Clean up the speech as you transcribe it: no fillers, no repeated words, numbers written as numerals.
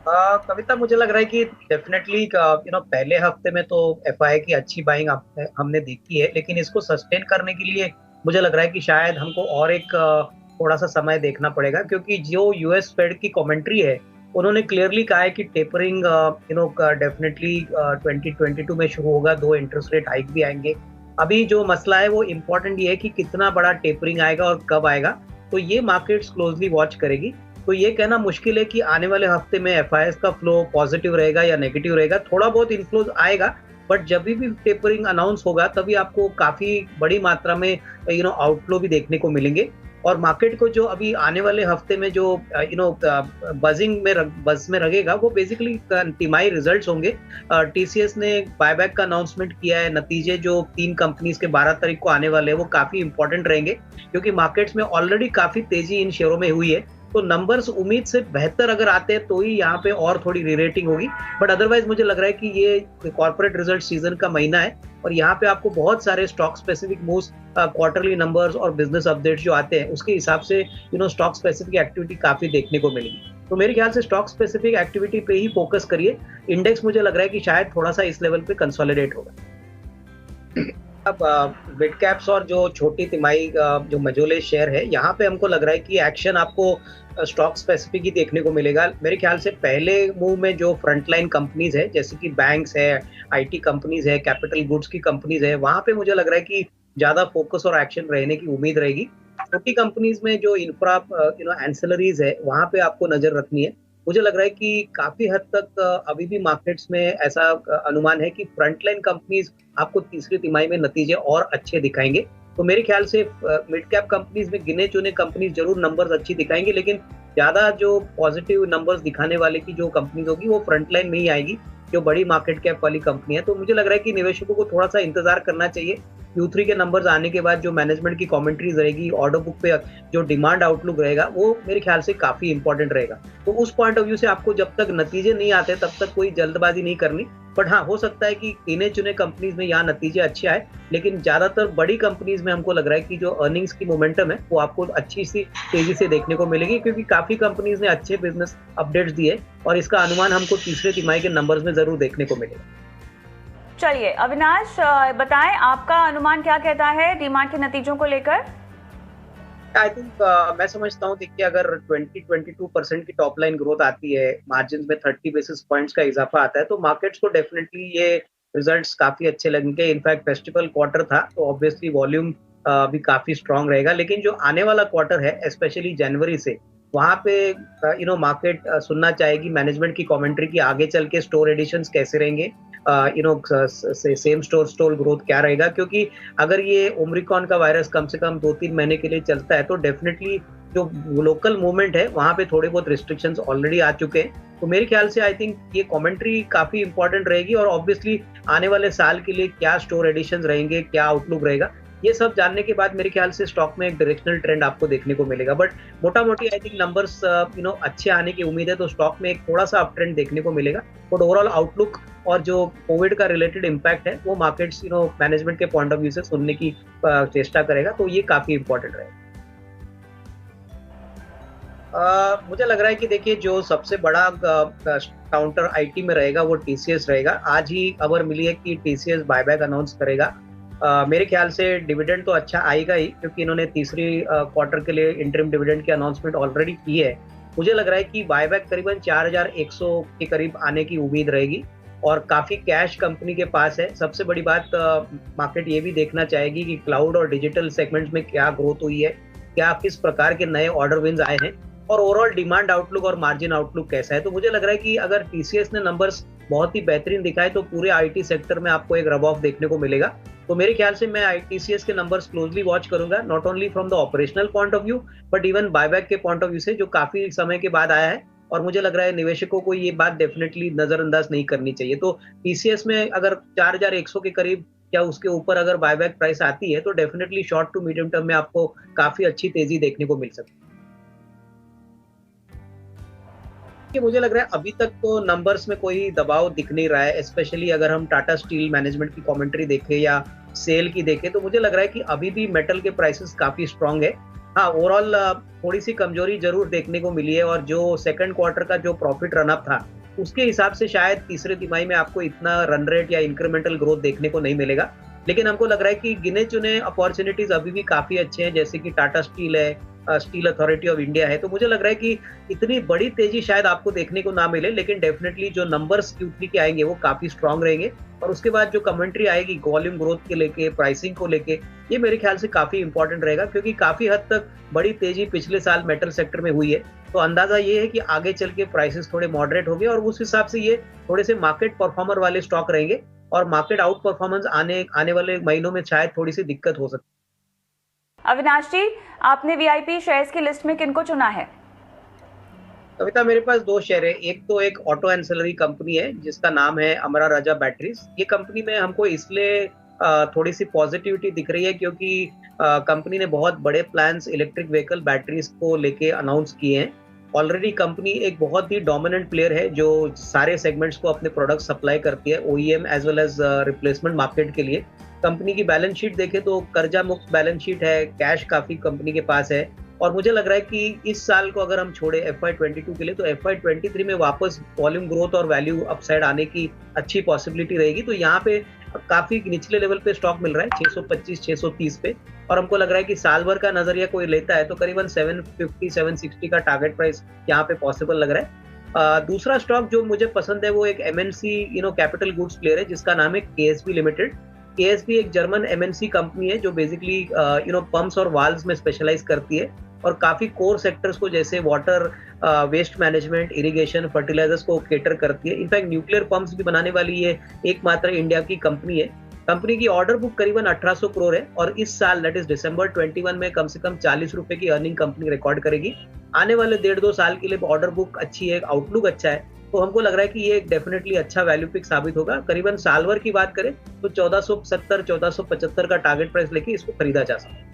कविता, मुझे लग रहा है कि डेफिनेटली पहले हफ्ते में तो एफआई की अच्छी बाइंग हमने देखी है, लेकिन इसको सस्टेन करने के लिए मुझे लग रहा है कि शायद हमको और एक थोड़ा सा समय देखना पड़ेगा, क्योंकि जो यूएस फेड की कमेंट्री है उन्होंने क्लियरली कहा है कि टेपरिंग डेफिनेटली 2022 में शुरू होगा, 2 इंटरेस्ट रेट हाइक भी आएंगे। अभी जो मसला है वो इम्पोर्टेंट ये है कि कितना बड़ा टेपरिंग आएगा और कब आएगा, तो ये मार्केट्स क्लोजली वॉच करेगी। तो ये कहना मुश्किल है कि आने वाले हफ्ते में एफआईएस का फ्लो पॉजिटिव रहेगा या नेगेटिव रहेगा। थोड़ा बहुत इन्फ्लोज आएगा, बट जब भी टेपरिंग अनाउंस होगा तभी आपको काफी बड़ी मात्रा में आउटफ्लो भी देखने को मिलेंगे। और मार्केट को जो अभी आने वाले हफ्ते में जो बज में लगेगा वो बेसिकली तिमाही रिजल्ट्स होंगे। टीसीएस ने बायबैक का अनाउंसमेंट किया है, नतीजे जो 3 कंपनीज के 12 तारीख को आने वाले हैं वो काफी इंपॉर्टेंट रहेंगे, क्योंकि मार्केट्स में ऑलरेडी काफी तेजी इन शेयरों में हुई है। तो नंबर्स उम्मीद से बेहतर अगर आते हैं तो ही यहाँ पे और थोड़ी रीरेटिंग होगी, बट अदरवाइज मुझे लग रहा है कि ये कॉर्पोरेट रिजल्ट सीजन का महीना है और यहाँ पे आपको बहुत सारे stock specific moves, quarterly numbers और बिजनेस अपडेट्स जो आते हैं उसके हिसाब से स्टॉक स्पेसिफिक एक्टिविटी काफी देखने को मिलेगी। तो मेरे ख्याल से स्टॉक स्पेसिफिक एक्टिविटी पे ही फोकस करिए। इंडेक्स मुझे लग रहा है कि शायद थोड़ा सा इस लेवल पे कंसोलिडेट होगा। अब मिड कैप्स और जो छोटी तिमाही जो मझोले शेयर है, यहाँ पे हमको लग रहा है कि एक्शन आपको स्टॉक स्पेसिफिक ही देखने को मिलेगा। मेरे ख्याल से पहले मूव में जो फ्रंटलाइन कंपनीज है, जैसे कि बैंक्स है, आईटी कंपनीज है, कैपिटल गुड्स की कंपनीज है, वहां पे मुझे लग रहा है कि ज्यादा फोकस और एक्शन रहने की उम्मीद रहेगी। छोटी कंपनीज में जो इंफ्रा एंसिलरीज है वहां पे आपको नजर रखनी है। मुझे लग रहा है कि काफी हद तक अभी भी मार्केट्स में ऐसा अनुमान है कि फ्रंटलाइन कंपनीज आपको तीसरी तिमाही में नतीजे और अच्छे दिखाएंगे। तो मेरे ख्याल से मिड कैप कंपनीज में गिने चुने कंपनीज जरूर नंबर्स अच्छी दिखाएंगे, लेकिन ज्यादा जो पॉजिटिव नंबर्स दिखाने वाले की जो कंपनीज होगी वो फ्रंटलाइन में ही आएगी, जो बड़ी मार्केट कैप वाली कंपनी है। तो मुझे लग रहा है कि निवेशकों को थोड़ा सा इंतजार करना चाहिए। Q3 के नंबर्स आने के बाद जो मैनेजमेंट की कमेंट्रीज रहेगी, ऑर्डर बुक पे जो डिमांड आउटलुक रहेगा, वो मेरे ख्याल से काफी इंपॉर्टेंट रहेगा। तो उस पॉइंट ऑफ व्यू से आपको जब तक नतीजे नहीं आते तब तक कोई जल्दबाजी नहीं करनी। बट हाँ, हो सकता है कि गिने चुने कंपनीज में यहाँ नतीजे अच्छे आए, लेकिन ज्यादातर बड़ी कंपनीज में हमको लग रहा है कि जो अर्निंग्स की मोमेंटम है वो आपको अच्छी सी तेजी से देखने को मिलेगी, क्योंकि काफी कंपनीज ने अच्छे बिजनेस अपडेट्स दिए और इसका अनुमान हमको तीसरे तिमाही के नंबर्स में जरूर देखने को मिलेगा। चलिए अविनाश, बताएं आपका अनुमान क्या कहता है डिमांड के नतीजों को लेकर? आई थिंक मैं समझता हूँ, देखिए अगर 20-22% की टॉप लाइन ग्रोथ आती है, मार्जिन में 30 बेसिस पॉइंट्स का इजाफा आता है, तो मार्केट्स को डेफिनेटली ये रिजल्ट्स काफी अच्छे लगेंगे। इनफैक्ट फेस्टिवल क्वार्टर था तो ऑब्वियसली वॉल्यूम भी काफी स्ट्रांग रहेगा, लेकिन जो आने वाला क्वार्टर है स्पेशली जनवरी से, वहां पे मार्केट सुनना चाहेगी मैनेजमेंट की कमेंट्री की आगे चल के स्टोर एडिशंस कैसे रहेंगे, सेम स्टोर ग्रोथ क्या रहेगा। क्योंकि अगर ये ओमिक्रॉन का वायरस कम से कम 2-3 महीने के लिए चलता है तो डेफिनेटली जो लोकल मूवमेंट है वहां पे थोड़े बहुत रिस्ट्रिक्शंस ऑलरेडी आ चुके हैं। तो मेरे ख्याल से आई थिंक ये कमेंट्री काफी इंपॉर्टेंट रहेगी, और ऑब्वियसली आने वाले साल के लिए क्या स्टोर एडिशंस रहेंगे, क्या आउटलुक रहेगा, ये सब जानने के बाद मेरे ख्याल से स्टॉक में एक डायरेक्शनल ट्रेंड आपको देखने को मिलेगा। बट मोटा मोटी आई थिंक नंबर्स अच्छे आने की उम्मीद है, तो स्टॉक में एक थोड़ा सा अप ट्रेंड देखने को मिलेगा। बट ओवरऑल आउटलुक और जो कोविड का रिलेटेड इम्पैक्ट है वो मार्केट्स मैनेजमेंट के पॉइंट ऑफ व्यू से सुनने की चेष्टा करेगा, तो ये काफी इंपॉर्टेंट रहेगा। मुझे लग रहा है कि देखिए जो सबसे बड़ा काउंटर आईटी में रहेगा वो टीसीएस रहेगा। आज ही खबर मिली है कि टीसीएस बायबैक अनाउंस करेगा। मेरे ख्याल से डिविडेंड तो अच्छा आएगा ही, क्योंकि इन्होंने तीसरी क्वार्टर के लिए इंटरिम डिविडेंड की अनाउंसमेंट ऑलरेडी की है। मुझे लग रहा है कि बायबैक करीबन 4100 के करीब आने की उम्मीद रहेगी, और काफी कैश कंपनी के पास है। सबसे बड़ी बात मार्केट ये भी देखना चाहेगी कि क्लाउड और डिजिटल सेगमेंट्स में क्या ग्रोथ हुई है, क्या किस प्रकार के नए ऑर्डर विन्स आए हैं, और ओवरऑल डिमांड आउटलुक और मार्जिन आउटलुक कैसा है। तो मुझे लग रहा है कि अगर टीसीएस ने नंबर्स बहुत ही बेहतरीन दिखाए तो पूरे आईटी सेक्टर में आपको एक रब ऑफ देखने को मिलेगा। तो मेरे ख्याल से मैं टीसीएस के नंबर्स क्लोजली वॉच करूंगा, not only from the operational point of view but even buyback के पॉइंट ऑफ व्यू से, जो काफी समय के बाद आया है। और मुझे लग रहा है निवेशकों को ये बात डेफिनेटली नजरअंदाज नहीं करनी चाहिए। तो टीसीएस में अगर 4100 के करीब या उसके ऊपर अगर बायबैक प्राइस आती है तो definitely short to medium term में आपको काफी अच्छी तेजी देखने को मिल सकती है। कि मुझे लग रहा है अभी तक तो नंबर्स में कोई दबाव दिख नहीं रहा है, स्पेशली अगर हम टाटा स्टील मैनेजमेंट की कमेंट्री देखें या सेल की देखें, तो मुझे लग रहा है कि अभी भी मेटल के प्राइसेस काफी स्ट्रांग है। हाँ, ओवरऑल थोड़ी सी कमजोरी जरूर देखने को मिली है, और जो सेकंड क्वार्टर का जो प्रॉफिट रन अप था उसके हिसाब से शायद तीसरे तिमाही में आपको इतना रन रेट या इंक्रीमेंटल ग्रोथ देखने को नहीं मिलेगा। लेकिन हमको लग रहा है कि गिने-चुने अपॉर्च्युनिटीज अभी भी काफ़ी अच्छे हैं, जैसे कि टाटा स्टील है, स्टील अथॉरिटी ऑफ इंडिया है। तो मुझे लग रहा है कि इतनी बड़ी तेज़ी शायद आपको देखने को ना मिले, लेकिन डेफिनिटली जो नंबर्स Q3 के आएँगे वो काफ़ी स्ट्रॉन्ग रहेंगे और उसके बाद जो कमेंट्री आएगी वॉल्यूम ग्रोथ के लेके, प्राइसिंग को लेके, ये मेरे ख्याल से काफ़ी इंपॉर्टेंट रहेगा क्योंकि काफ़ी हद तक बड़ी तेज़ी पिछले साल मेटल सेक्टर में हुई है। तो अंदाज़ा ये है कि आगे चल के प्राइसेस थोड़े मॉडरेट होंगे और उस हिसाब से ये थोड़े से मार्केट परफॉर्मर वाले स्टॉक रहेंगे और मार्केट आउट परफॉर्मेंस आने वाले महीनों में शायद थोड़ी सी दिक्कत हो सकती है। अविनाश जी, आपने वीआईपी शेयर्स की लिस्ट में किनको चुना है? कविता, मेरे पास 2 शेयर है। एक तो एक ऑटो एंसिलरी कंपनी है जिसका नाम है अमरा राजा बैटरीज। ये कंपनी में हमको इसलिए थोड़ी सी पॉजिटिविटी दिख रही है क्योंकि कंपनी ने बहुत बड़े प्लान्स इलेक्ट्रिक व्हीकल बैटरीज को लेके अनाउंस किए हैं। ऑलरेडी कंपनी एक बहुत ही डोमिनेंट प्लेयर है जो सारे सेगमेंट्स को अपने प्रोडक्ट सप्लाई करती है, OEM as well as replacement market के लिए। कंपनी की बैलेंस शीट देखें तो कर्जा मुक्त बैलेंस शीट है, कैश काफी कंपनी के पास है और मुझे लग रहा है कि इस साल को अगर हम छोड़े FY22 के लिए तो FY23 में वापस वॉल्यूम ग्रोथ और वैल्यू अपसाइड आने की अच्छी पॉसिबिलिटी रहेगी। तो यहाँ पे काफी निचले लेवल पे स्टॉक मिल रहा है 625-630 पे और हमको लग रहा है कि साल भर का नजरिया कोई लेता है तो करीबन 750-760 का टारगेट प्राइस यहाँ पे पॉसिबल लग रहा है। दूसरा स्टॉक जो मुझे पसंद है वो एक MNC कैपिटल गुड्स प्लेयर है जिसका नाम है KSB लिमिटेड। KSB एक जर्मन MNC कंपनी है जो बेसिकली पंप्स और वाल्व्स में स्पेशलाइज करती है और काफी कोर सेक्टर्स को जैसे water, waste management, irrigation, fertilizers को केटर करती है। इनफैक्ट न्यूक्लियर पंप्स भी बनाने वाली ये एकमात्र इंडिया की कंपनी है। कंपनी की ऑर्डर बुक करीबन 1800 करोड़ है और इस साल दैट इज दिसंबर 21 में कम से कम 40 रुपए की अर्निंग कंपनी रिकॉर्ड करेगी। आने वाले 1.5-2 साल के लिए ऑर्डर बुक अच्छी है, आउटलुक अच्छा है, तो हमको लग रहा है कि ये डेफिनेटली अच्छा वैल्यू पिक साबित होगा। करीबन साल भर की बात करें तो 1470-1475 का टारगेट प्राइस लेके इसको खरीदा जा सकता है।